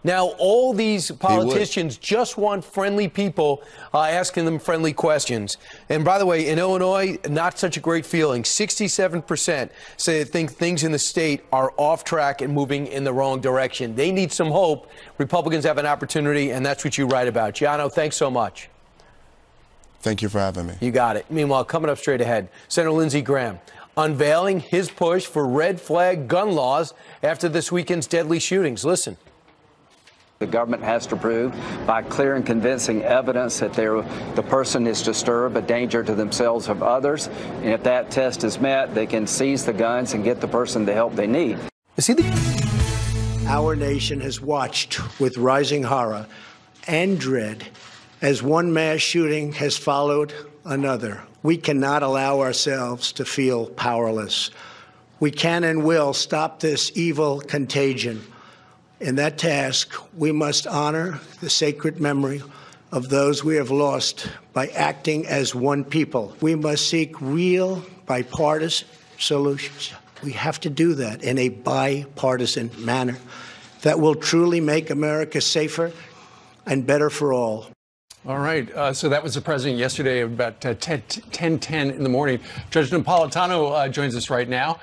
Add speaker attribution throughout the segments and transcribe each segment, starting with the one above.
Speaker 1: Now, all these politicians just want friendly people asking them friendly questions. And by the way, in Illinois, not such a great feeling. 67% say they think things in the state are off track and moving in the wrong direction. They need some hope. Republicans have an opportunity, and that's what you write about. Giano, thanks so much.
Speaker 2: Thank you for having me.
Speaker 1: You got it. Meanwhile, coming up straight ahead, Senator Lindsey Graham unveiling his push for red flag gun laws after this weekend's deadly shootings. Listen.
Speaker 3: The government has to prove by clear and convincing evidence that the person is disturbed, a danger to themselves or others. And if that test is met, they can seize the guns and get the person the help they need.
Speaker 4: Our nation has watched with rising horror and dread as one mass shooting has followed another. We cannot allow ourselves to feel powerless. We can and will stop this evil contagion. In that task, we must honor the sacred memory of those we have lost by acting as one people. We must seek real bipartisan solutions. We have to do that in a bipartisan manner that will truly make America safer and better for all.
Speaker 5: All right. So that was the president yesterday about 10:10 in the morning. Judge Napolitano joins us right now.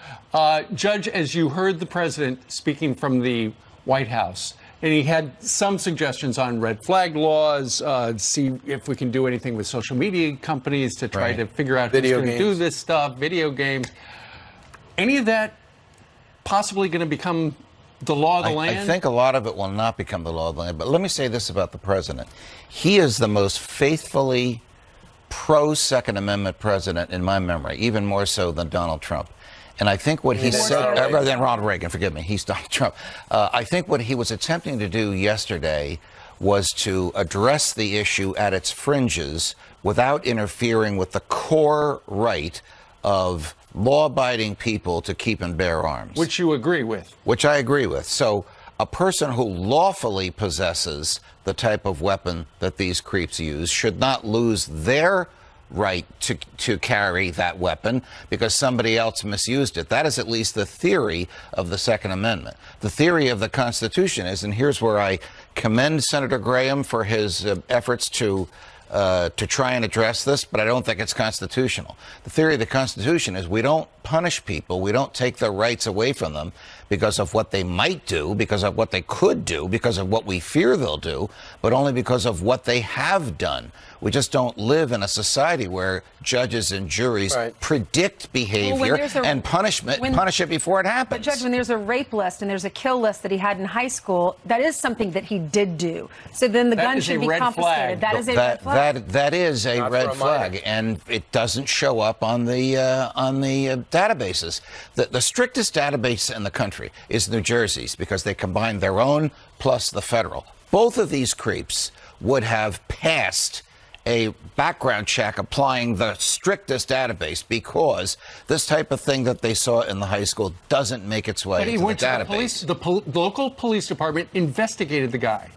Speaker 5: Judge, as you heard the president speaking from the White House, and he had some suggestions on red flag laws, see if we can do anything with social media companies to try to figure out who's going to do this stuff, video games. Any of that possibly going to become the law of the land?
Speaker 6: I think a lot of it will not become the law of the land. But let me say this about the president. He is the most faithfully pro-Second Amendment president in my memory, even more so than Donald Trump. And I think what he said, rather than Ronald Reagan, forgive me, he's Donald Trump. I think what he was attempting to do yesterday was to address the issue at its fringes without interfering with the core right of law-abiding people to keep and bear arms.
Speaker 5: Which you agree with.
Speaker 6: Which I agree with. So a person who lawfully possesses the type of weapon that these creeps use should not lose their right to carry that weapon because somebody else misused it. That is at least the theory of the Second Amendment. The theory of the Constitution is, and here's where I commend Senator Graham for his efforts to try and address this, but I don't think it's constitutional. The theory of the Constitution is we don't punish people, we don't take their rights away from them because of what they might do, because of what they could do, because of what we fear they'll do, but only because of what they have done. We just don't live in a society where judges and juries predict behavior and punish it before it happens.
Speaker 7: But Judge, when there's a rape list and there's a kill list that he had in high school, that is something that he did do. So then the gun should be confiscated. That is a red flag.
Speaker 6: That is a red flag, and it doesn't show up on the databases. The strictest database in the country is New Jersey's because they combine their own plus the federal. Both of these creeps would have passed a background check applying the strictest database because this type of thing that they saw in the high school doesn't make its way into the database.
Speaker 5: The local police department investigated the guy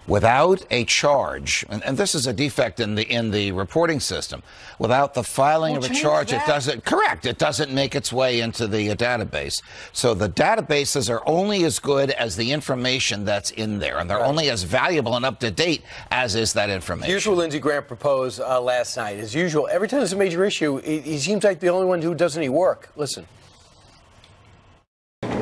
Speaker 6: without a charge, and this is a defect in the reporting system. Without the filing of a charge, it doesn't make its way into the database. So the databases are only as good as the information that's in there, and they're only as valuable and up to date as is that information.
Speaker 1: Here's what Lindsey Graham proposed last night. As usual, every time there's a major issue, he seems like the only one who does any work. Listen.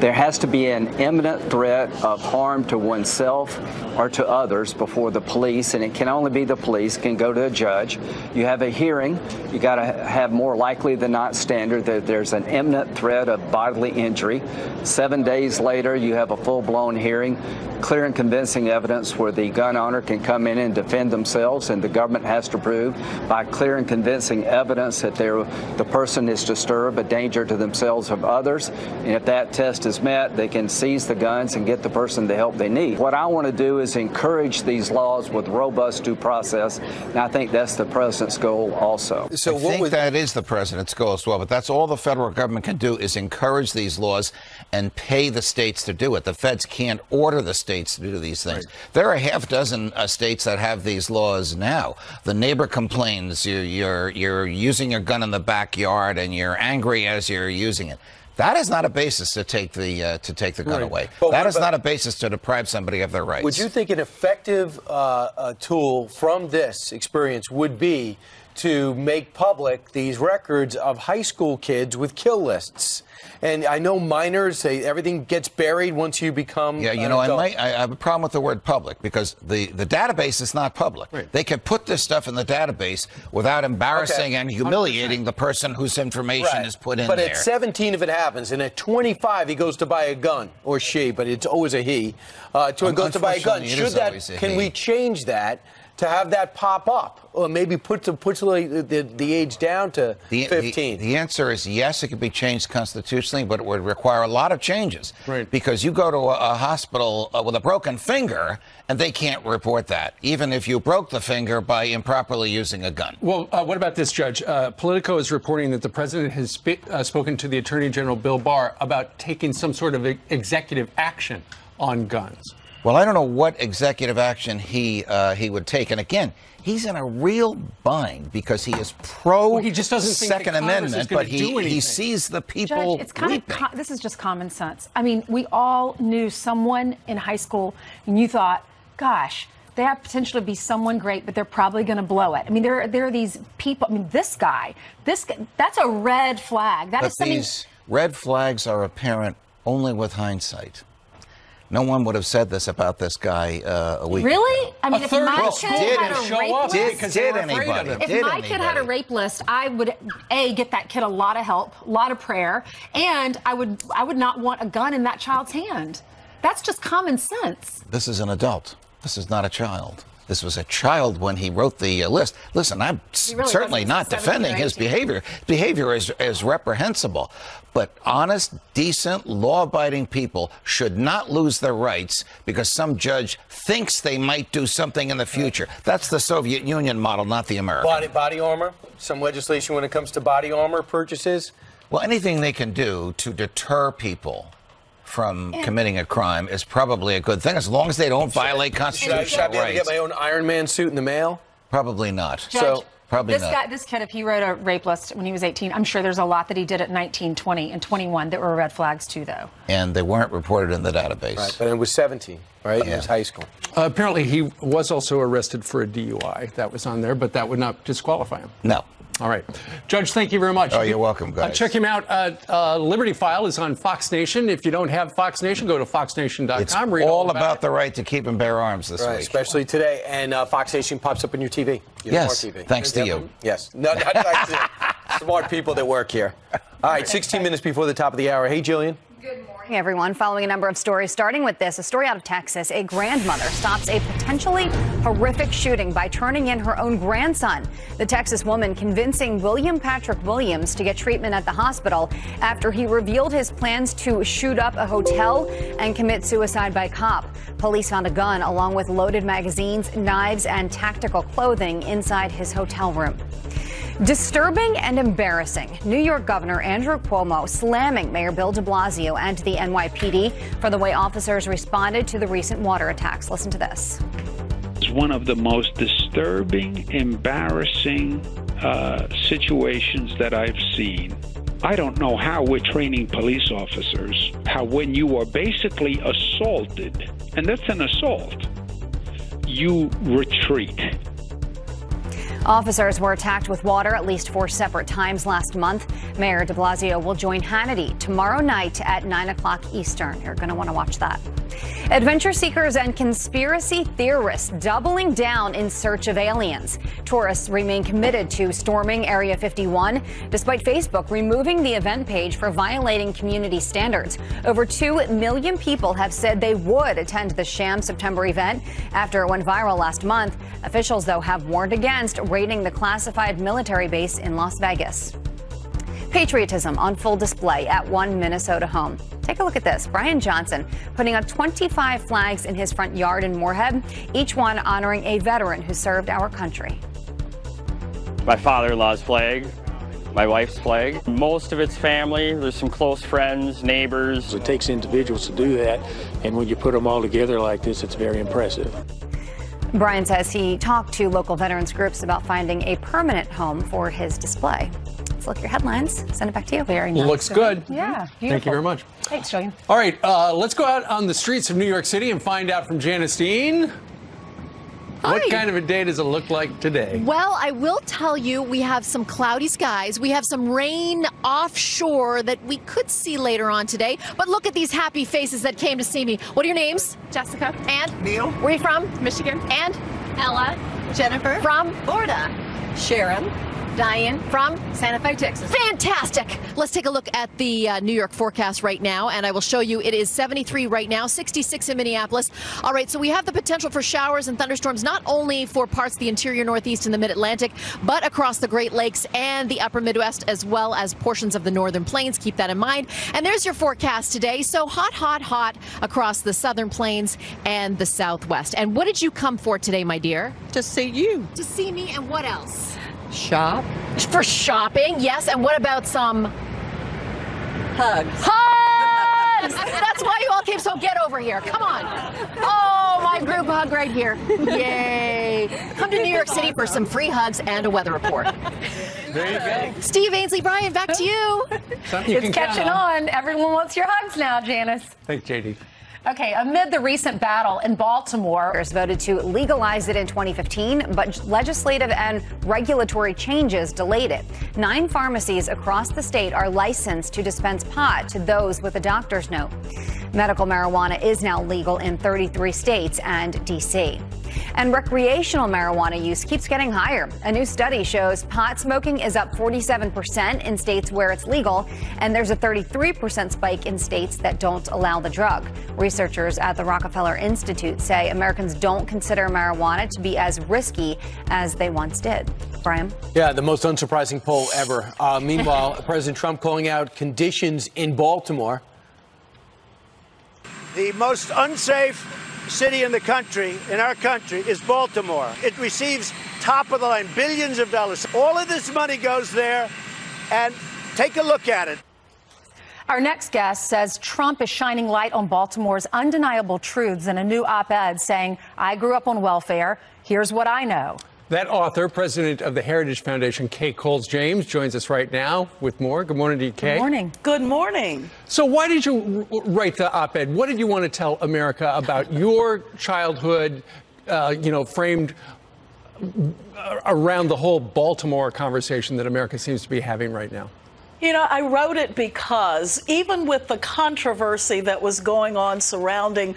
Speaker 3: There has to be an imminent threat of harm to oneself or to others before the police, and it can only be the police, can go to a judge. You have a hearing. You got to have more likely than not standard that there's an imminent threat of bodily injury. 7 days later, you have a full-blown hearing, clear and convincing evidence where the gun owner can come in and defend themselves, and the government has to prove by clear and convincing evidence that the person is disturbed, a danger to themselves or others, and if that test is met, they can seize the guns and get the person the help they need. What I want to do is encourage these laws with robust due process, and I think that's the president's goal also.
Speaker 6: So I think that is the president's goal as well, but that's all the federal government can do is encourage these laws and pay the states to do it. The feds can't order the states to do these things. There are a half dozen states that have these laws now. The neighbor complains, you're using your gun in the backyard and you're angry as you're using it. That is not a basis to take the gun away.
Speaker 1: But
Speaker 6: that is not a basis to deprive somebody of their rights.
Speaker 1: Would you think an effective tool from this experience would be to make public these records of high school kids with kill lists? And I know minors say everything gets buried once you become
Speaker 6: I have a problem with the word public because the database is not public. Right. They can put this stuff in the database without embarrassing and humiliating 100%. The person whose information is put in there.
Speaker 1: But at 17, if it happens, and at 25, he goes to buy a gun, or she, but it's always a he, goes to buy a gun. Can we change that to have that pop up, or maybe put the age down to 15?
Speaker 6: The answer is yes, it could be changed constitutionally, but it would require a lot of changes. Right. Because you go to a hospital with a broken finger, and they can't report that, even if you broke the finger by improperly using a gun.
Speaker 5: Well, what about this, Judge? Politico is reporting that the president has spoken to the Attorney General, Bill Barr, about taking some sort of executive action on guns.
Speaker 6: Well, I don't know what executive action he would take. And again, he's in a real bind because he is
Speaker 5: he just doesn't think
Speaker 6: Second Amendment, but he sees the people.
Speaker 7: Judge, it's this is just common sense. I mean, we all knew someone in high school, and you thought, gosh, they have potential to be someone great, but they're probably going to blow it. I mean, there are these people. I mean, this guy, that's a red flag.
Speaker 6: These red flags are apparent only with hindsight. No one would have said this about this guy a week ago.
Speaker 7: Really? I mean, if my kid had a rape list, if my kid had a rape list, I would get that kid a lot of help, a lot of prayer, and I would not want a gun in that child's hand. That's just common sense.
Speaker 6: This is an adult. This is not a child. This was a child when he wrote the list. Listen, I'm certainly not defending his behavior. Behavior is reprehensible. But honest, decent, law-abiding people should not lose their rights because some judge thinks they might do something in the future. That's the Soviet Union model, not the American.
Speaker 1: Body armor? Some legislation when it comes to body armor purchases?
Speaker 6: Well, anything they can do to deter people from committing a crime is probably a good thing, as long as they don't violate constitutional rights.
Speaker 1: Should I be able to get my own Iron Man suit in the mail?
Speaker 6: Probably not.
Speaker 7: Judge,
Speaker 6: probably not.
Speaker 7: This kid, if he wrote a rape list when he was 18, I'm sure there's a lot that he did at 19, 20, and 21 that were red flags too, though.
Speaker 6: And they weren't reported in the database.
Speaker 1: Right, but it was 17, right? Yeah. It was high school.
Speaker 5: Apparently, he was also arrested for a DUI. That was on there, but that would not disqualify him.
Speaker 6: No.
Speaker 5: All right. Judge, thank you very much.
Speaker 6: Oh, you're welcome, guys.
Speaker 5: Check him out. Liberty File is on Fox Nation. If you don't have Fox Nation, go to foxnation.com.
Speaker 6: It's all about the right to keep and bear arms this week.
Speaker 1: Especially today. And Fox Nation pops up on your TV.
Speaker 6: Yes,
Speaker 1: Smart TV.
Speaker 6: Thanks to you.
Speaker 1: Yes. No, not thanks to smart people that work here. All right, 16 minutes before the top of the hour. Hey, Jillian.
Speaker 8: Good morning, everyone. Following a number of stories, starting with this, a story out of Texas. A grandmother stops a potentially horrific shooting by turning in her own grandson. The Texas woman convincing William Patrick Williams to get treatment at the hospital after he revealed his plans to shoot up a hotel and commit suicide by cop. Police found a gun along with loaded magazines, knives, and tactical clothing inside his hotel room. Disturbing and embarrassing. New York Governor Andrew Cuomo slamming Mayor Bill de Blasio and the NYPD for the way officers responded to the recent water attacks. Listen to this.
Speaker 9: It's one of the most disturbing, embarrassing situations that I've seen. I don't know how we're training police officers, how when you are basically assaulted, and that's an assault, you retreat.
Speaker 8: Officers were attacked with water at least 4 separate times last month. Mayor de Blasio will join Hannity tomorrow night at 9 o'clock Eastern. You're going to want to watch that. Adventure seekers and conspiracy theorists doubling down in search of aliens. Tourists remain committed to storming Area 51, despite Facebook removing the event page for violating community standards. Over 2 million people have said they would attend the sham September event after it went viral last month. Officials, though, have warned against raiding the classified military base in Las Vegas. Patriotism on full display at one Minnesota home. Take a look at this. Brian Johnson putting up 25 flags in his front yard in Moorhead, each one honoring a veteran who served our country.
Speaker 10: My father-in-law's flag, my wife's flag. Most of it's family. There's some close friends, neighbors.
Speaker 11: It takes individuals to do that, and when you put them all together like this, it's very impressive.
Speaker 8: Brian says he talked to local veterans groups about finding a permanent home for his display. Let's look at your headlines. Send it back to you.
Speaker 7: Very nice.
Speaker 5: Looks good.
Speaker 7: Yeah. Beautiful.
Speaker 5: Thank you very much.
Speaker 7: Thanks, Jillian.
Speaker 5: All right, let's go out on the streets of New York City and find out from Janice Dean. What
Speaker 12: Hi.
Speaker 5: kind of a day does it look like today?
Speaker 12: Well, I will tell you, we have some cloudy skies. We have some rain offshore that we could see later on today. But look at these happy faces that came to see me. What are your names?
Speaker 13: Jessica.
Speaker 12: And?
Speaker 13: Neil.
Speaker 12: Where are you from?
Speaker 13: Michigan.
Speaker 12: And?
Speaker 13: Ella. Jennifer.
Speaker 12: From?
Speaker 13: Florida. Sharon.
Speaker 12: Diane. From?
Speaker 13: Santa Fe, Texas.
Speaker 12: Fantastic. Let's take a look at the New York forecast right now, and I will show you it is 73 right now, 66 in Minneapolis. All right, so we have the potential for showers and thunderstorms not only for parts of the interior Northeast and the Mid-Atlantic, but across the Great Lakes and the upper Midwest, as well as portions of the Northern Plains. Keep that in mind. And there's your forecast today. So hot, hot, hot across the Southern Plains and the Southwest. And what did you come for today, my dear?
Speaker 13: To see you.
Speaker 12: To see me, and what else?
Speaker 13: Shop.
Speaker 12: For shopping, yes. And what about some
Speaker 13: Hugs.
Speaker 12: hugs? That's why you all came. So get over here. Come on. Oh, my group hug right here. Yay. Come to New York City for some free hugs and a weather report.
Speaker 5: There you go.
Speaker 12: Steve, Ainsley, Brian, back to you.
Speaker 5: Something you
Speaker 7: It's
Speaker 5: can
Speaker 7: catching
Speaker 5: count
Speaker 7: on. Everyone wants your hugs now, Janice.
Speaker 5: Thanks, JD.
Speaker 7: Okay, amid the recent battle in Baltimore,
Speaker 8: Voted to legalize it in 2015, but legislative and regulatory changes delayed it. 9 pharmacies across the state are licensed to dispense pot to those with a doctor's note. Medical marijuana is now legal in 33 states and D.C. And recreational marijuana use keeps getting higher. A new study shows pot smoking is up 47% in states where it's legal, and there's a 33% spike in states that don't allow the drug. Researchers at the Rockefeller Institute say Americans don't consider marijuana to be as risky as they once did. Brian?
Speaker 1: Yeah, the most unsurprising poll ever. Meanwhile, President Trump calling out conditions in Baltimore.
Speaker 4: The most unsafe city in the country, in our country, is Baltimore. It receives top of the line billions of dollars. All of this money goes there, and take a look at it.
Speaker 7: our next guest says Trump is shining light on Baltimore's undeniable truths in a new op-ed saying, I grew up on welfare. Here's what I know.
Speaker 5: That author, president of the Heritage Foundation, Kay Coles James, joins us right now with more. Good morning to you, Kay.
Speaker 7: Good morning.
Speaker 14: Good morning.
Speaker 5: So why did you write the op-ed? What did you want to tell America about your childhood, framed around the whole Baltimore conversation that America seems to be having right now?
Speaker 14: You know, I wrote it because even with the controversy that was going on surrounding,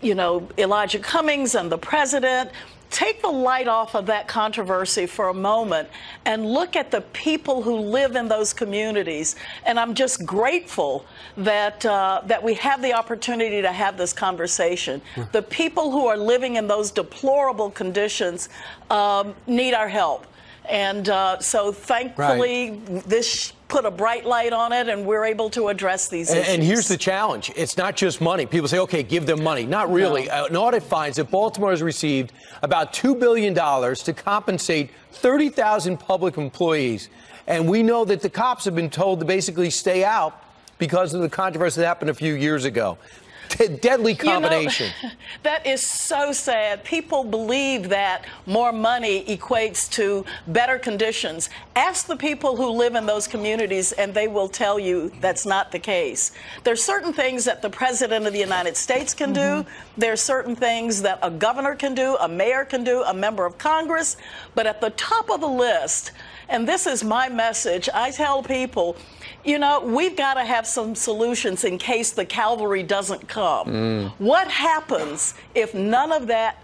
Speaker 14: Elijah Cummings and the president, take the light off of that controversy for a moment and look at the people who live in those communities. And I'm just grateful that that we have the opportunity to have this conversation. The people who are living in those deplorable conditions need our help. And so thankfully, this put a bright light on it, and we're able to address these issues.
Speaker 1: And here's the challenge. It's not just money. People say, okay, give them money. Not really. No. An audit finds that Baltimore has received about $2 billion to compensate 30,000 public employees. And we know that the cops have been told to basically stay out because of the controversy that happened a few years ago. Deadly combination.
Speaker 14: That is so sad. People believe that more money equates to better conditions. Ask the people who live in those communities, and they will tell you that's not the case. There's certain things that the President of the United States can do. There's certain things that a governor can do, a mayor can do, a member of Congress. But at the top of the list, and this is my message, I tell people, we've got to have some solutions in case the cavalry doesn't come. What happens if none of that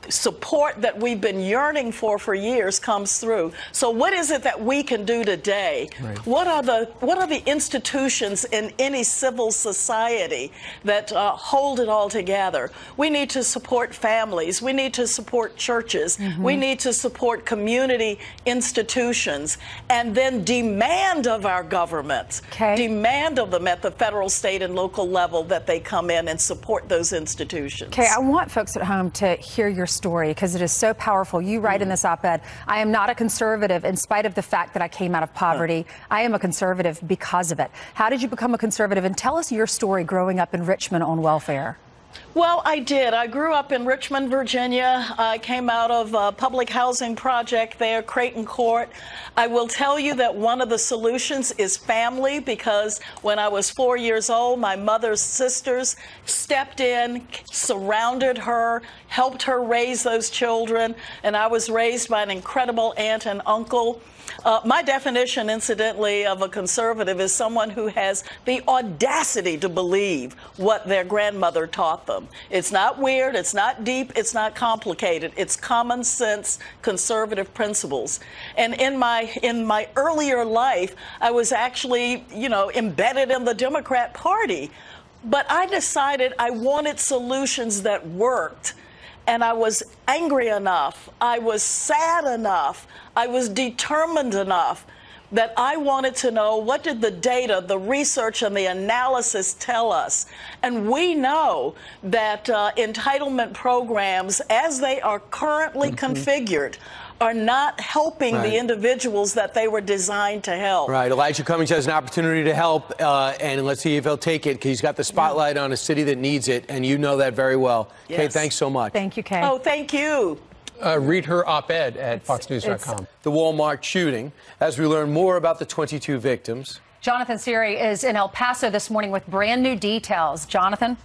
Speaker 14: support that we've been yearning for years comes through? So what is it that we can do today? Right. What are the institutions in any civil society that hold it all together? We need to support families. We need to support churches. We need to support community institutions, and then demand of our government, demand of them at the federal, state, and local level that they come in and support those institutions.
Speaker 7: Okay, I want folks at home to hear your story because it is so powerful. You write in this op-ed, I am not a conservative in spite of the fact that I came out of poverty. I am a conservative because of it. How did you become a conservative? And tell us your story growing up in Richmond on welfare.
Speaker 14: Well, I did. I grew up in Richmond, Virginia. I came out of a public housing project there, Creighton Court. I will tell you that one of the solutions is family, because when I was 4 years old, my mother's sisters stepped in, surrounded her, helped her raise those children, and I was raised by an incredible aunt and uncle. My definition, incidentally, of a conservative is someone who has the audacity to believe what their grandmother taught them. It's not weird, it's not deep, it's not complicated. It's common sense conservative principles. And in my earlier life, I was actually, embedded in the Democrat Party. But I decided I wanted solutions that worked. And I was angry enough, I was sad enough, I was determined enough that I wanted to know, what did the data, the research, and the analysis tell us? And we know that entitlement programs, as they are currently configured, are not helping the individuals that they were designed to help.
Speaker 1: Right. Elijah Cummings has an opportunity to help, and let's see if he'll take it, because he's got the spotlight on a city that needs it, and you know that very well.
Speaker 14: Yes.
Speaker 1: Kay, thanks so much.
Speaker 7: Thank you, Kay.
Speaker 14: Oh, thank you.
Speaker 5: Read her op-ed at foxnews.com.
Speaker 1: The Walmart shooting, as we learn more about the 22 victims.
Speaker 7: Jonathan Siri is in El Paso this morning with brand new details. Jonathan?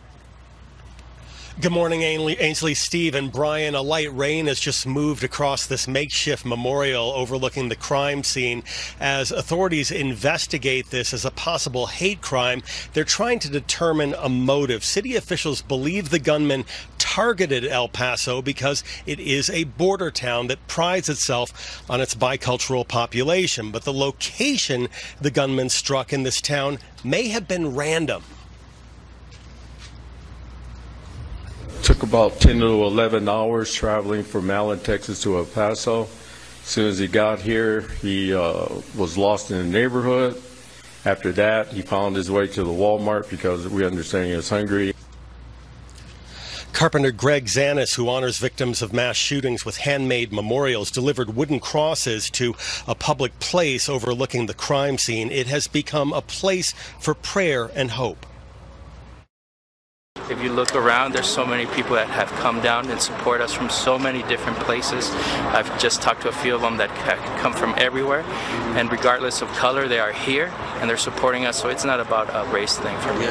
Speaker 15: Good morning, Ainsley, Steve, and Brian. A light rain has just moved across this makeshift memorial overlooking the crime scene. As authorities investigate this as a possible hate crime, they're trying to determine a motive. City officials believe the gunman targeted El Paso because it is a border town that prides itself on its bicultural population. But the location the gunman struck in this town may have been random.
Speaker 16: Took about 10 to 11 hours traveling from Allen, Texas to El Paso. As soon as he got here, he was lost in the neighborhood. After that, he found his way to the Walmart because we understand he was hungry.
Speaker 15: Carpenter Greg Zanis, who honors victims of mass shootings with handmade memorials, delivered wooden crosses to a public place overlooking the crime scene. It has become a place for prayer and hope.
Speaker 17: If you look around, there's so many people that have come down and support us from so many different places. I've just talked to a few of them that come from everywhere, and regardless of color, they are here and they're supporting us, so it's not about a race thing for me.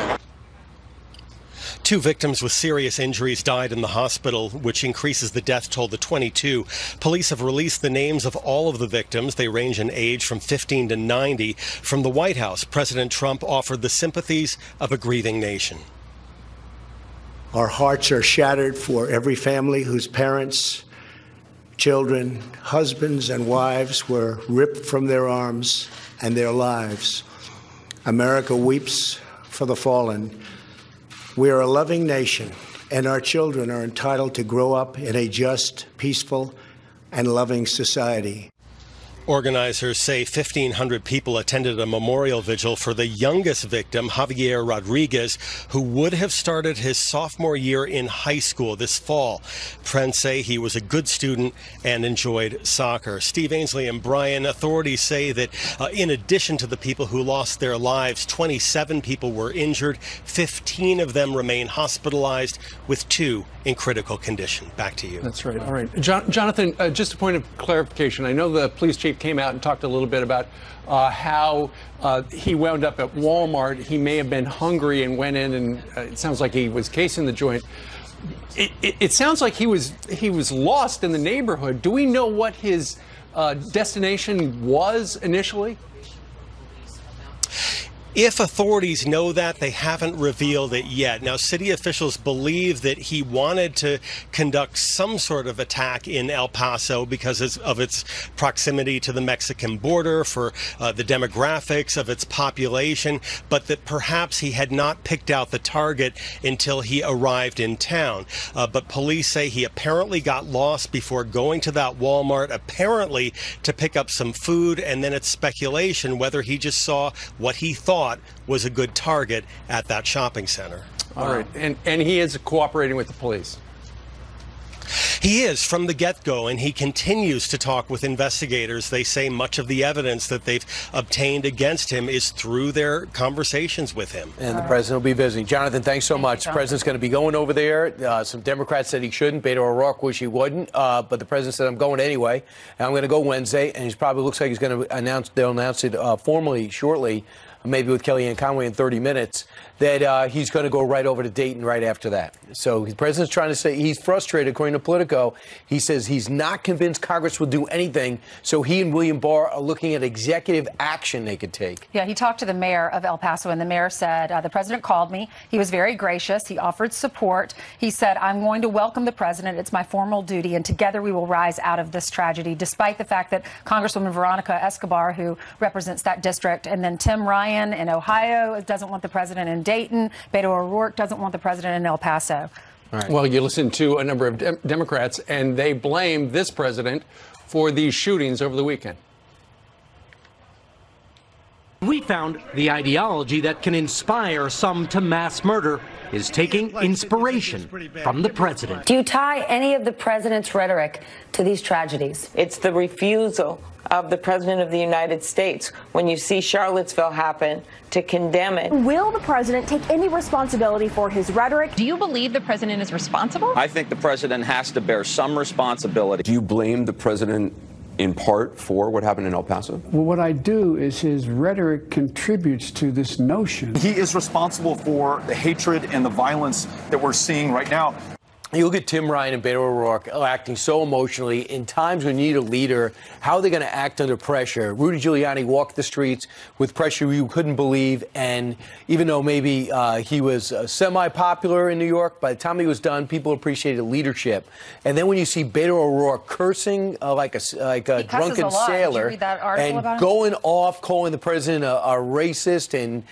Speaker 15: 2 victims with serious injuries died in the hospital, which increases the death toll to 22. Police have released the names of all of the victims. They range in age from 15 to 90. From the White House, President Trump offered the sympathies of a grieving nation.
Speaker 4: Our hearts are shattered for every family whose parents, children, husbands, and wives were ripped from their arms and their lives. America weeps for the fallen. We are a loving nation, and our children are entitled to grow up in a just, peaceful, and loving society.
Speaker 15: Organizers say 1,500 people attended a memorial vigil for the youngest victim, Javier Rodriguez, who would have started his sophomore year in high school this fall. Friends say he was a good student and enjoyed soccer. Steve, Ainsley, and Brian, authorities say that in addition to the people who lost their lives, 27 people were injured. 15 of them remain hospitalized, with 2 in critical condition. Back to you.
Speaker 5: That's right. All right. Jonathan, just a point of clarification. I know the police chief came out and talked a little bit about how he wound up at Walmart. He may have been hungry and went in, and it sounds like he was casing the joint. It sounds like he was lost in the neighborhood. Do we know what his destination was initially?
Speaker 15: If authorities know that, they haven't revealed it yet. Now, city officials believe that he wanted to conduct some sort of attack in El Paso because of its proximity to the Mexican border, for the demographics of its population, but that perhaps he had not picked out the target until he arrived in town. But police say he apparently got lost before going to that Walmart, apparently to pick up some food, and then it's speculation whether he just saw what he thought was a good target at that shopping center.
Speaker 5: All right. And he is cooperating with the police.
Speaker 15: He is from the get-go, and he continues to talk with investigators. They say much of the evidence that they've obtained against him is through their conversations with him.
Speaker 1: And the president will be visiting. Jonathan, thanks so much. The president's going to be going over there. Some Democrats said he shouldn't. Beto O'Rourke wish he wouldn't. But the president said, I'm going anyway. And I'm going to go Wednesday. And he probably looks like he's going to they'll announce it formally shortly, maybe with Kellyanne Conway in 30 minutes, that he's going to go right over to Dayton right after that. So the president's trying to say he's frustrated, according to Politico. He says he's not convinced Congress will do anything. So he and William Barr are looking at executive action they could take.
Speaker 7: Yeah, he talked to the mayor of El Paso, and the mayor said, the president called me. He was very gracious. He offered support. He said, I'm going to welcome the president. It's my formal duty, and together we will rise out of this tragedy, despite the fact that Congresswoman Veronica Escobar, who represents that district, and then Tim Ryan in Ohio doesn't want the president in Dayton. Beto O'Rourke doesn't want the president in El Paso.
Speaker 5: Right. Well, you listen to a number of Democrats, and they blame this president for these shootings over the weekend.
Speaker 18: We found the ideology that can inspire some to mass murder is taking inspiration from the president.
Speaker 19: Do you tie any of the president's rhetoric to these tragedies?
Speaker 20: It's the refusal of the President of the United States, when you see Charlottesville happen, to condemn it.
Speaker 21: Will the president take any responsibility for his rhetoric?
Speaker 22: Do you believe the president is responsible?
Speaker 23: I think the president has to bear some responsibility.
Speaker 24: Do you blame the president in part for what happened in El Paso?
Speaker 25: Well, what I do is his rhetoric contributes to this notion.
Speaker 26: He is responsible for the hatred and the violence that we're seeing right now.
Speaker 1: You look at Tim Ryan and Beto O'Rourke acting so emotionally in times when you need a leader. How are they going to act under pressure? Rudy Giuliani walked the streets with pressure you couldn't believe. And even though maybe he was semi-popular in New York, by the time he was done, people appreciated leadership. And then when you see Beto O'Rourke cursing like a drunken sailor and going off, calling the president a racist and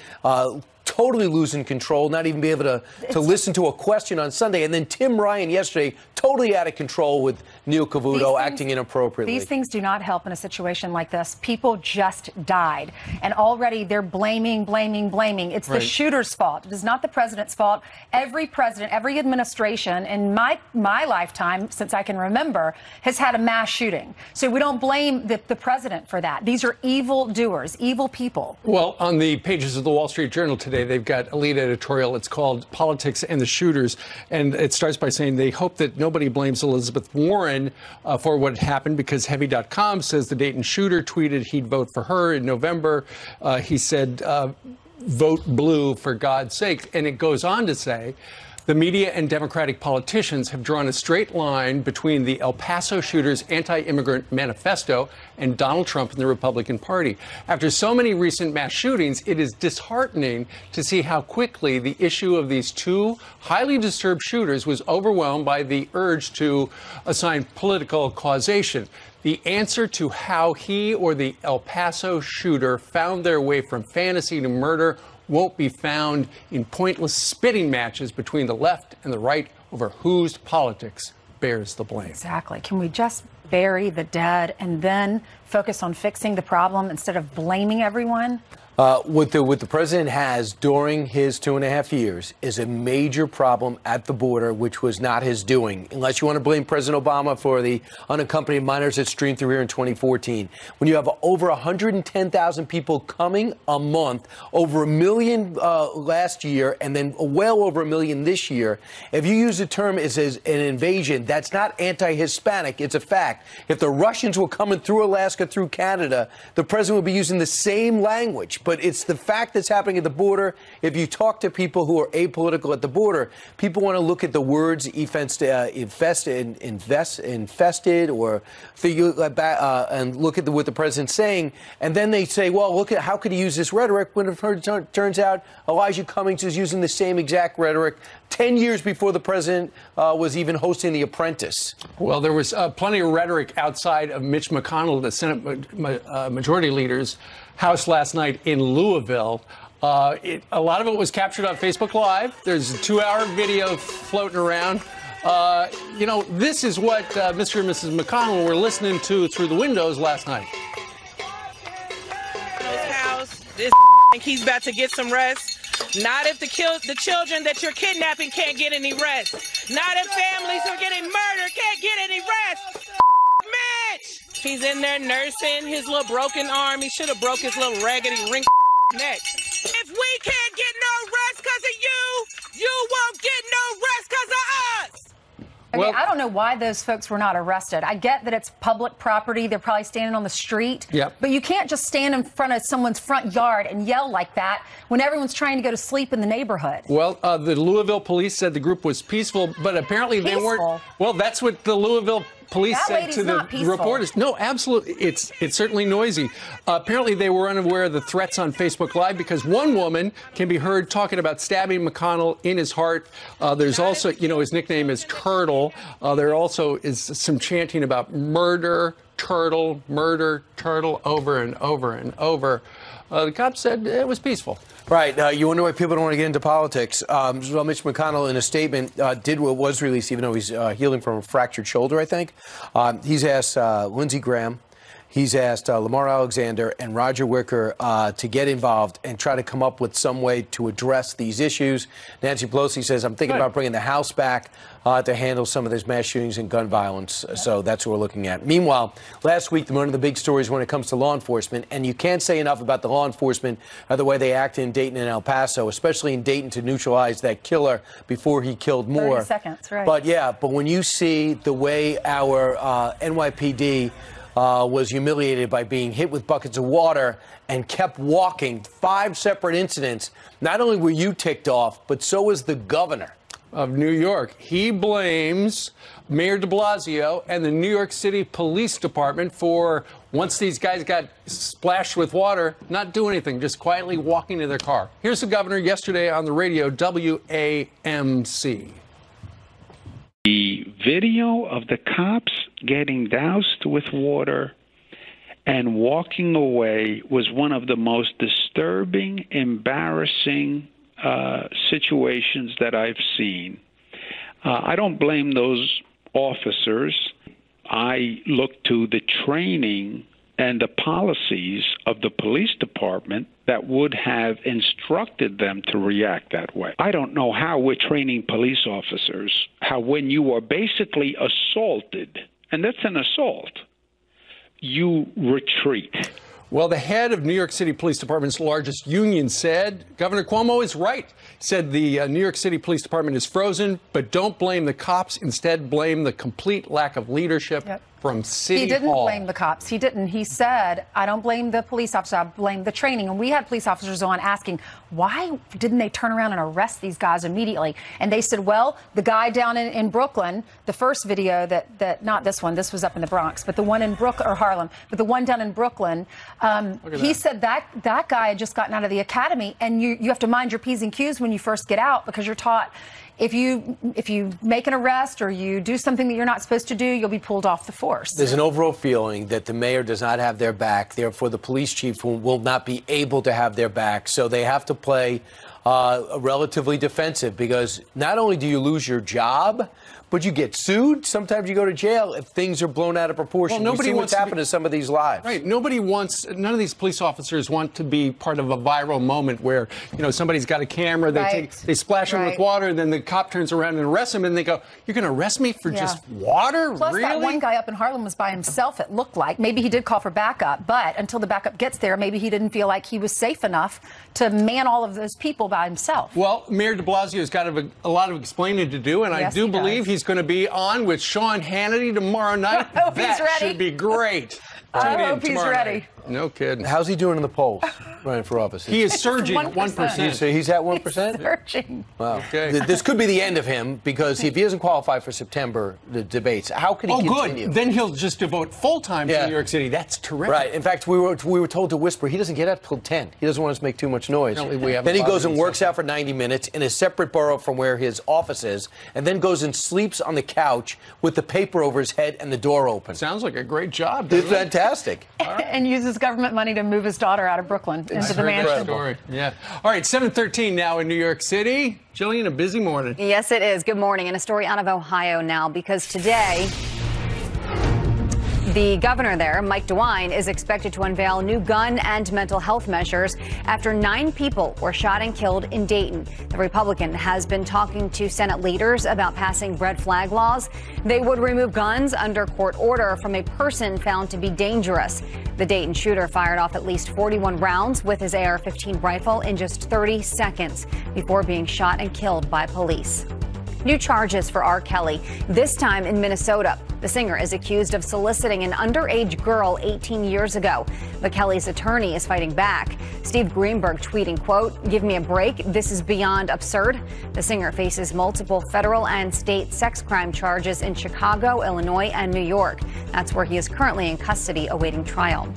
Speaker 1: totally losing control, not even be able to listen to a question on Sunday. And then Tim Ryan yesterday, totally out of control with Neil Cavuto acting inappropriately.
Speaker 7: These things do not help in a situation like this. People just died. And already they're blaming. It's the shooter's fault. It is not the president's fault. Every president, every administration in my lifetime, since I can remember, has had a mass shooting. So we don't blame the president for that. These are evil doers, evil people.
Speaker 5: Well, on the pages of the Wall Street Journal today, they've got a lead editorial. It's called Politics and the Shooters. And it starts by saying they hope that nobody blames Elizabeth Warren for what happened, because Heavy.com says the Dayton shooter tweeted he'd vote for her in November. He said, vote blue for God's sake. And it goes on to say, the media and Democratic politicians have drawn a straight line between the El Paso shooter's anti-immigrant manifesto and Donald Trump and the Republican Party. After so many recent mass shootings, it is disheartening to see how quickly the issue of these two highly disturbed shooters was overwhelmed by the urge to assign political causation. The answer to how he or the El Paso shooter found their way from fantasy to murder won't be found in pointless spitting matches between the left and the right over whose politics bears the blame.
Speaker 7: Exactly. Can we just bury the dead and then focus on fixing the problem instead of blaming everyone?
Speaker 1: What the president has during his 2.5 years is a major problem at the border, which was not his doing, unless you want to blame President Obama for the unaccompanied minors that streamed through here in 2014. When you have over 110,000 people coming a month, over 1 million last year, and then well over 1 million this year, if you use the term as an invasion, that's not anti-Hispanic. It's a fact. If the Russians were coming through Alaska, through Canada, the president would be using the same language. But it's the fact that's happening at the border. If you talk to people who are apolitical at the border, people want to look at the words infested, or and look at what the president's saying. And then they say, well, look at how could he use this rhetoric when it turns out Elijah Cummings is using the same exact rhetoric 10 years before the president was even hosting The Apprentice.
Speaker 5: Well, there was plenty of rhetoric outside of Mitch McConnell, the Senate Majority Leader's house last night in Louisville. A lot of it was captured on Facebook Live. There's a 2-hour video floating around. You know, this is what Mr. and Mrs. McConnell were listening to through the windows last night.
Speaker 27: This he's about to get some rest. Not if the children that you're kidnapping can't get any rest. Not if families who are getting murdered can't get any He's in there nursing his little broken arm. He should have broke his little raggedy ring neck. If we can't get no rest because of you, you won't get no rest because of us.
Speaker 7: Okay, I don't know why those folks were not arrested. I get that it's public property. They're probably standing on the street.
Speaker 5: Yep.
Speaker 7: But you can't just stand in front of someone's front yard and yell like that when everyone's trying to go to sleep in the neighborhood.
Speaker 5: Well, the Louisville police said the group was peaceful, but apparently they weren't. Well, that's what the Louisville police said to the reporters. No, absolutely. It's certainly noisy. Apparently they were unaware of the threats on Facebook Live because one woman can be heard talking about stabbing McConnell in his heart. There's also, his nickname is Turtle. There also is some chanting about murder, turtle, over and over and over. The cops said it was peaceful.
Speaker 1: Right. You wonder why people don't want to get into politics. Well, Mitch McConnell, in a statement, did what was released, even though he's healing from a fractured shoulder, I think. He's asked Lindsey Graham, he's asked Lamar Alexander and Roger Wicker to get involved and try to come up with some way to address these issues. Nancy Pelosi says, I'm thinking about bringing the House back to handle some of these mass shootings and gun violence. So that's what we're looking at. Meanwhile, last week, one of the big stories when it comes to law enforcement, and you can't say enough about the law enforcement, the way they act in Dayton and El Paso, especially in Dayton to neutralize that killer before he killed more.
Speaker 7: 30 seconds, right.
Speaker 1: But when you see the way our NYPD was humiliated by being hit with buckets of water and kept walking, 5 separate incidents, not only were you ticked off, but so was the governor
Speaker 5: of New York. He blames Mayor de Blasio and the New York City Police Department for, once these guys got splashed with water, not doing anything, just quietly walking to their car. Here's the governor yesterday on the radio, WAMC.
Speaker 2: The video of the cops getting doused with water and walking away was one of the most disturbing, embarrassing situations that I've seen. I don't blame those officers. I look to the training and the policies of the police department that would have instructed them to react that way. I don't know how we're training police officers, how when you are basically assaulted, and that's an assault, you retreat.
Speaker 5: Well, the head of New York City Police Department's largest union said Governor Cuomo is right. Said the New York City Police Department is frozen, but don't blame the cops. Instead, blame the complete lack of leadership from City Hall.
Speaker 7: He didn't blame the cops. He didn't. He said, I don't blame the police officer. I blame the training. And we had police officers on asking, why didn't they turn around and arrest these guys immediately? And they said, well, the guy down in Brooklyn, the first video that not this one, this was up in the Bronx, but the one in Brooklyn or Harlem, but the one down in Brooklyn, he said that guy had just gotten out of the academy, and you have to mind your P's and Q's when you first get out, because you're taught if you make an arrest or you do something that you're not supposed to do, you'll be pulled off the force.
Speaker 1: There's an overall feeling that the mayor does not have their back. Therefore, the police chief will not be able to have their back. So they have to play relatively defensive, because not only do you lose your job, but you get sued. Sometimes you go to jail if things are blown out of proportion.
Speaker 5: Well, nobody
Speaker 1: you see
Speaker 5: wants
Speaker 1: what's happened to some of these lives.
Speaker 5: Right. None of these police officers want to be part of a viral moment where, somebody's got a camera, they splash them with water, and then the cop turns around and arrests them, and they go, you're going to arrest me for just water?
Speaker 7: Plus,
Speaker 5: really?
Speaker 7: that one guy up in Harlem was by himself, it looked like. Maybe he did call for backup, but until the backup gets there, maybe he didn't feel like he was safe enough to man all of those people by himself.
Speaker 5: Well, Mayor de Blasio's got a lot of explaining to do, and I do believe he's going to be on with Sean Hannity tomorrow night.
Speaker 7: I hope he's ready.
Speaker 5: Should be great.
Speaker 7: I hope he's ready.
Speaker 5: Night. No kidding.
Speaker 1: How's he doing in the polls running for office?
Speaker 5: He is surging 1%.
Speaker 1: So he's at 1%?
Speaker 7: He's surging.
Speaker 1: Wow. Okay. This could be the end of him, because if he doesn't qualify for September, the debates, how can he continue?
Speaker 5: Good. Then he'll just devote full time to New York City. That's terrific.
Speaker 1: Right. In fact, we were told to whisper. He doesn't get up till 10. He doesn't want us to make too much noise. Then he goes and works out for 90 minutes in a separate borough from where his office is, and then goes and sleeps on the couch with the paper over his head and the door open.
Speaker 5: Sounds like a great job.
Speaker 1: It's fantastic.
Speaker 7: And uses government money to move his daughter out of Brooklyn into the mansion.
Speaker 5: Story. Yeah. All right, 7:13 now in New York City. Jillian, a busy morning.
Speaker 8: Yes, it is. Good morning. And a story out of Ohio now, because today The governor there, Mike DeWine, is expected to unveil new gun and mental health measures after 9 people were shot and killed in Dayton. The Republican has been talking to Senate leaders about passing red flag laws. They would remove guns under court order from a person found to be dangerous. The Dayton shooter fired off at least 41 rounds with his AR-15 rifle in just 30 seconds before being shot and killed by police. New charges for R. Kelly, this time in Minnesota. The singer is accused of soliciting an underage girl 18 years ago. But Kelly's attorney is fighting back. Steve Greenberg tweeting, quote, "Give me a break. This is beyond absurd." The singer faces multiple federal and state sex crime charges in Chicago, Illinois, and New York. That's where he is currently in custody awaiting trial.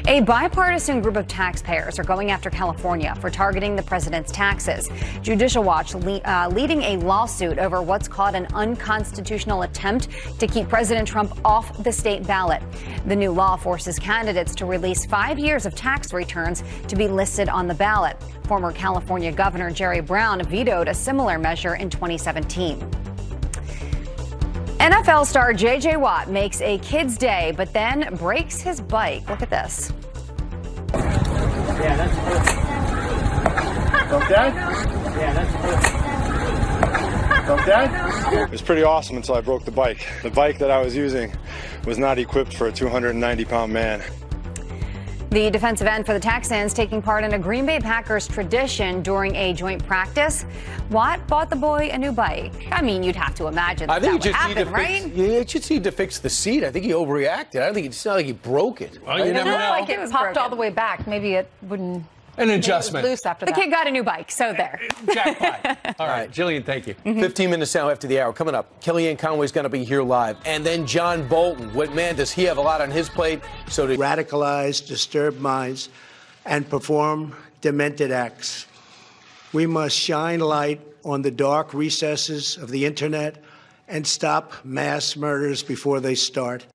Speaker 8: A bipartisan group of taxpayers are going after California for targeting the president's taxes. Judicial Watch leading a lawsuit over what's called an unconstitutional attempt to keep President Trump off the state ballot. The new law forces candidates to release 5 years of tax returns to be listed on the ballot. Former California Governor Jerry Brown vetoed a similar measure in 2017. NFL star J.J. Watt makes a kid's day, but then breaks his bike. Look at this.
Speaker 3: Yeah, that's perfect. Okay? Yeah, that's perfect. Okay? It was pretty awesome until I broke the bike. The bike that I was using was not equipped for a 290-pound man.
Speaker 8: The defensive end for the Texans taking part in a Green Bay Packers tradition during a joint practice. Watt bought the boy a new bike. I mean, you'd have to imagine that would happen, right?
Speaker 1: You just need to fix the seat. I think he overreacted. I don't think it's not like he broke it.
Speaker 5: Well, you never know.
Speaker 7: Like it popped all the way back. Maybe it wouldn't.
Speaker 5: An adjustment.
Speaker 7: Loose after
Speaker 8: the
Speaker 7: that.
Speaker 8: kid got a new bike, so there.
Speaker 5: Jackpot. All right, Jillian, thank you.
Speaker 1: 15 minutes now after the hour. Coming up, Kellyanne Conway's going to be here live. And then John Bolton. What, man, does he have a lot on his plate? So to
Speaker 4: radicalize disturbed minds and perform demented acts. We must shine light on the dark recesses of the internet and stop mass murders before they start.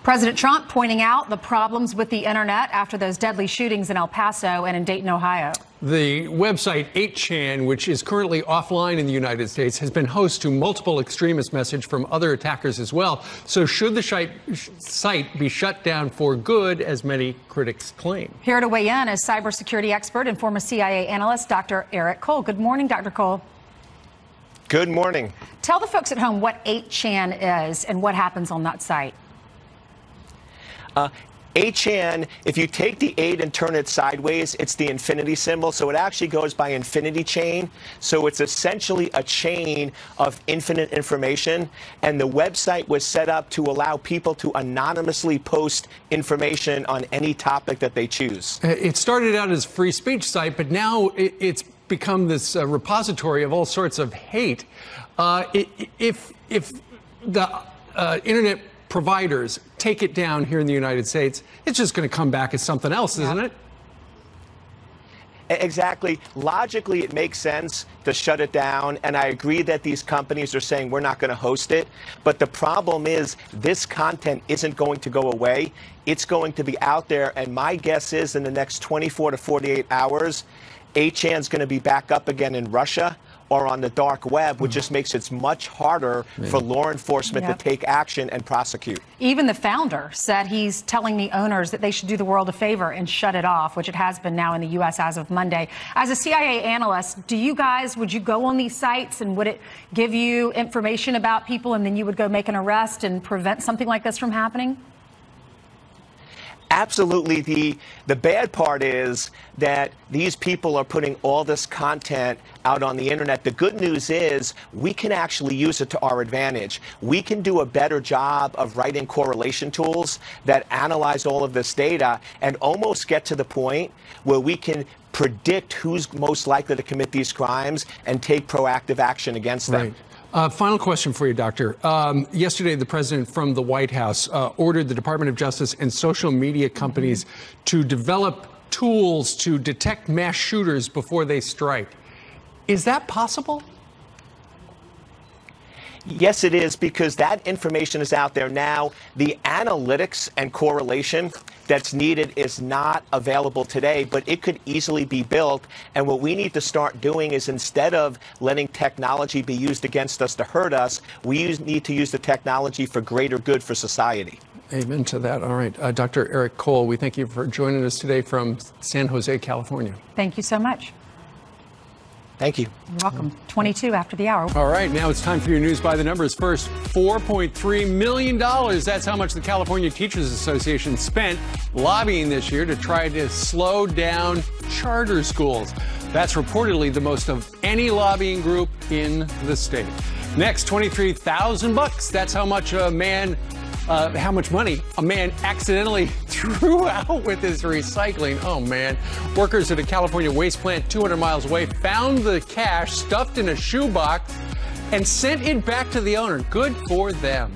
Speaker 7: President Trump pointing out the problems with the internet after those deadly shootings in El Paso and in Dayton, Ohio.
Speaker 5: The website 8chan, which is currently offline in the United States, has been host to multiple extremist message from other attackers as well. So should the site be shut down for good, as many critics claim?
Speaker 7: Here to weigh in is cybersecurity expert and former CIA analyst, Dr. Eric Cole. Good morning, Dr. Cole.
Speaker 6: Good morning.
Speaker 7: Tell the folks at home what 8chan is and what happens on that site.
Speaker 6: 8chan, if you take the 8 and turn it sideways, it's the infinity symbol. So it actually goes by infinity chain. So it's essentially a chain of infinite information. And the website was set up to allow people to anonymously post information on any topic that they choose.
Speaker 5: It started out as a free speech site, but now it's become this repository of all sorts of hate. If the internet providers take it down here in the United States, it's just going to come back as something else, isn't it?
Speaker 6: Exactly. Logically, it makes sense to shut it down. And I agree that these companies are saying we're not going to host it. But the problem is this content isn't going to go away. It's going to be out there. And my guess is in the next 24 to 48 hours, 8chan's going to be back up again in Russia or on the dark web, which just makes it much harder for law enforcement to take action and prosecute.
Speaker 7: Even the founder said he's telling the owners that they should do the world a favor and shut it off, which it has been now in the U.S. as of Monday. As a CIA analyst, would you go on these sites and would it give you information about people and then you would go make an arrest and prevent something like this from happening?
Speaker 6: Absolutely. The bad part is that these people are putting all this content out on the internet. The good news is we can actually use it to our advantage. We can do a better job of writing correlation tools that analyze all of this data and almost get to the point where we can predict who's most likely to commit these crimes and take proactive action against them.
Speaker 5: Right. Final question for you, Doctor. Yesterday, the president from the White House ordered the Department of Justice and social media companies to develop tools to detect mass shooters before they strike. Is that possible?
Speaker 6: Yes, it is, because that information is out there now. The analytics and correlation that's needed is not available today, but it could easily be built. And what we need to start doing is, instead of letting technology be used against us to hurt us, we need to use the technology for greater good for society.
Speaker 5: Amen to that. All right. Dr. Eric Cole, we thank you for joining us today from San Jose, California.
Speaker 7: Thank you so much.
Speaker 6: Thank you.
Speaker 7: You're welcome. 22 after the hour.
Speaker 5: All right, now it's time for your news by the numbers. First, $4.3 million. That's how much the California Teachers Association spent lobbying this year to try to slow down charter schools. That's reportedly the most of any lobbying group in the state. Next, $23,000. That's how much how much money a man accidentally threw out with his recycling. Oh, man. Workers at a California waste plant 200 miles away found the cash stuffed in a shoebox and sent it back to the owner. Good for them.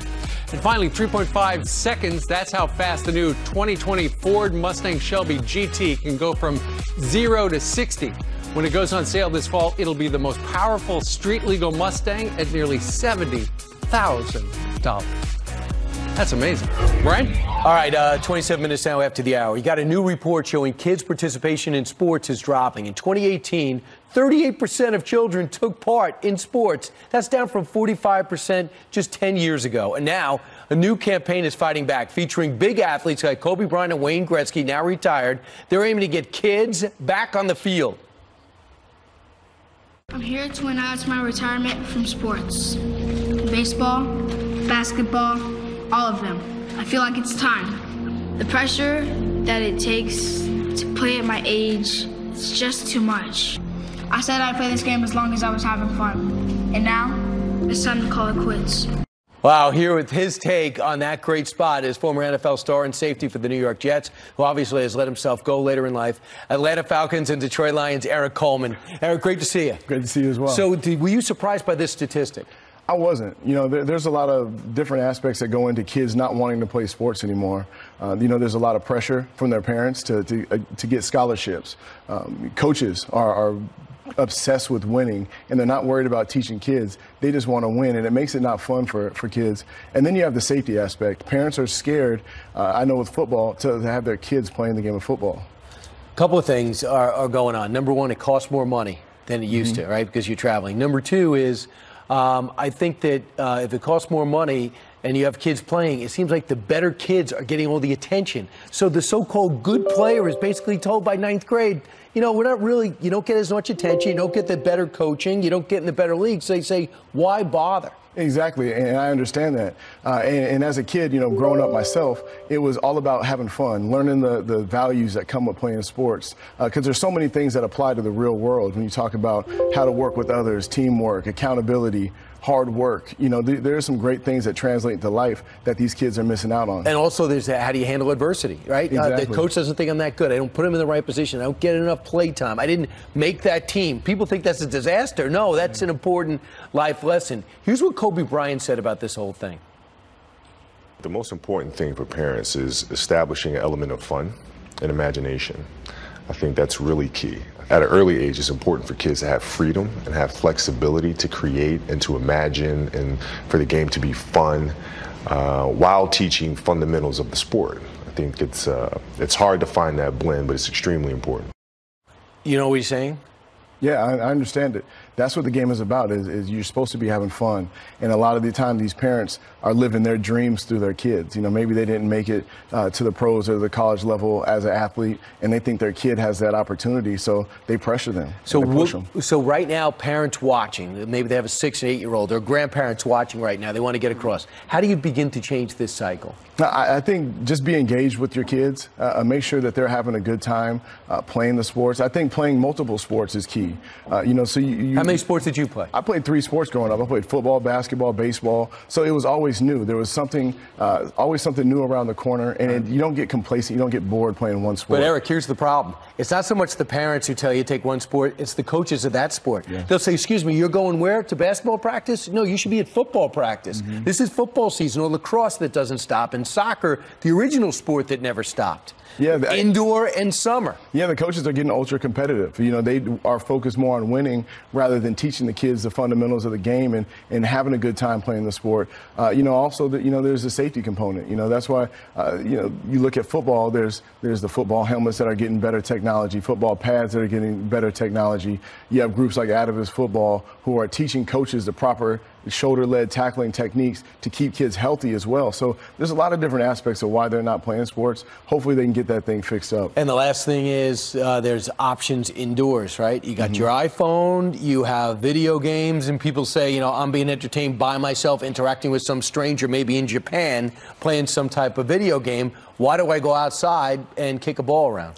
Speaker 5: And finally, 3.5 seconds. That's how fast the new 2020 Ford Mustang Shelby GT can go from 0 to 60. When it goes on sale this fall, it'll be the most powerful street-legal Mustang at nearly $70,000. That's amazing. Brian?
Speaker 1: All right, 27 minutes now after the hour. You got a new report showing kids' participation in sports is dropping. In 2018, 38% of children took part in sports. That's down from 45% just 10 years ago. And now a new campaign is fighting back, featuring big athletes like Kobe Bryant and Wayne Gretzky, now retired. They're aiming to get kids back on the field.
Speaker 9: I'm here to announce my retirement from sports. Baseball, basketball, all of them. I feel like it's time. The pressure that it takes to play at my age is just too much. I said I'd play this game as long as I was having fun. And now, it's time to call it quits.
Speaker 1: Wow, here with his take on that great spot is former NFL star and safety for the New York Jets, who obviously has let himself go later in life, Atlanta Falcons and Detroit Lions, Eric Coleman. Eric, great to see you.
Speaker 10: Great to see you as well.
Speaker 1: So were you surprised by this statistic?
Speaker 10: I wasn't. You know, there's a lot of different aspects that go into kids not wanting to play sports anymore. You know, there's a lot of pressure from their parents to get scholarships. Coaches are obsessed with winning, and they're not worried about teaching kids. They just want to win, and it makes it not fun for kids. And then you have the safety aspect. Parents are scared, I know with football, to have their kids playing the game of football.
Speaker 1: A couple of things are going on. Number one, it costs more money than it used to, right, because you're traveling. Number two is I think that if it costs more money and you have kids playing, it seems like the better kids are getting all the attention. So the so-called good player is basically told by ninth grade, you know, we're not really, you don't get as much attention, you don't get the better coaching, you don't get in the better leagues. So they say, why bother?
Speaker 10: Exactly, and I understand that. And as a kid, you know, growing up myself, it was all about having fun, learning the values that come with playing sports. Because there's so many things that apply to the real world when you talk about how to work with others, teamwork, accountability, hard work. You know, there are some great things that translate to life that these kids are missing out on.
Speaker 1: And also there's how do you handle adversity, right?
Speaker 10: Exactly.
Speaker 1: The coach doesn't think I'm that good. I don't put him in the right position. I don't get enough play time. I didn't make that team. People think that's a disaster. No, that's an important life lesson. Here's what Kobe Bryant said about this whole thing.
Speaker 11: The most important thing for parents is establishing an element of fun and imagination. I think that's really key. At an early age, it's important for kids to have freedom and have flexibility to create and to imagine, and for the game to be fun while teaching fundamentals of the sport. I think it's hard to find that blend, but it's extremely important.
Speaker 1: You know what he's saying?
Speaker 10: Yeah, I understand it. That's what the game is about, is you're supposed to be having fun. And a lot of the time, these parents are living their dreams through their kids. You know, maybe they didn't make it to the pros or the college level as an athlete, and they think their kid has that opportunity, so they pressure them.
Speaker 1: So right now, parents watching, maybe they have a 6 and 8-year-old, or grandparents watching right now, they want to get across. How do you begin to change this cycle?
Speaker 10: I think just be engaged with your kids. Make sure that they're having a good time playing the sports. I think playing multiple sports is key. You know, so
Speaker 1: How many sports did you play?
Speaker 10: I played 3 sports growing up. I played football, basketball, baseball. So it was always new. There was something, always something new around the corner, and you don't get complacent. You don't get bored playing one sport.
Speaker 1: But Eric, here's the problem. It's not so much the parents who tell you to take one sport. It's the coaches of that sport. Yeah. They'll say, excuse me, you're going where? To basketball practice? No, you should be at football practice. Mm-hmm. This is football season, or lacrosse that doesn't stop, and soccer, the original sport that never stopped.
Speaker 10: Yeah,
Speaker 1: indoor and summer.
Speaker 10: Yeah, the coaches are getting ultra competitive. You know, they are focused more on winning rather than teaching the kids the fundamentals of the game and having a good time playing the sport. You know, also there's a safety component. You know, that's why you know, you look at football. There's the football helmets that are getting better technology, football pads that are getting better technology. You have groups like Atavist Football who are teaching coaches the proper shoulder-led tackling techniques to keep kids healthy as well. So there's a lot of different aspects of why they're not playing sports. Hopefully they can get that thing fixed up.
Speaker 1: And the last thing is there's options indoors, right? You got your iPhone, you have video games, and people say, you know, I'm being entertained by myself, interacting with some stranger, maybe in Japan, playing some type of video game. Why do I go outside and kick a ball around?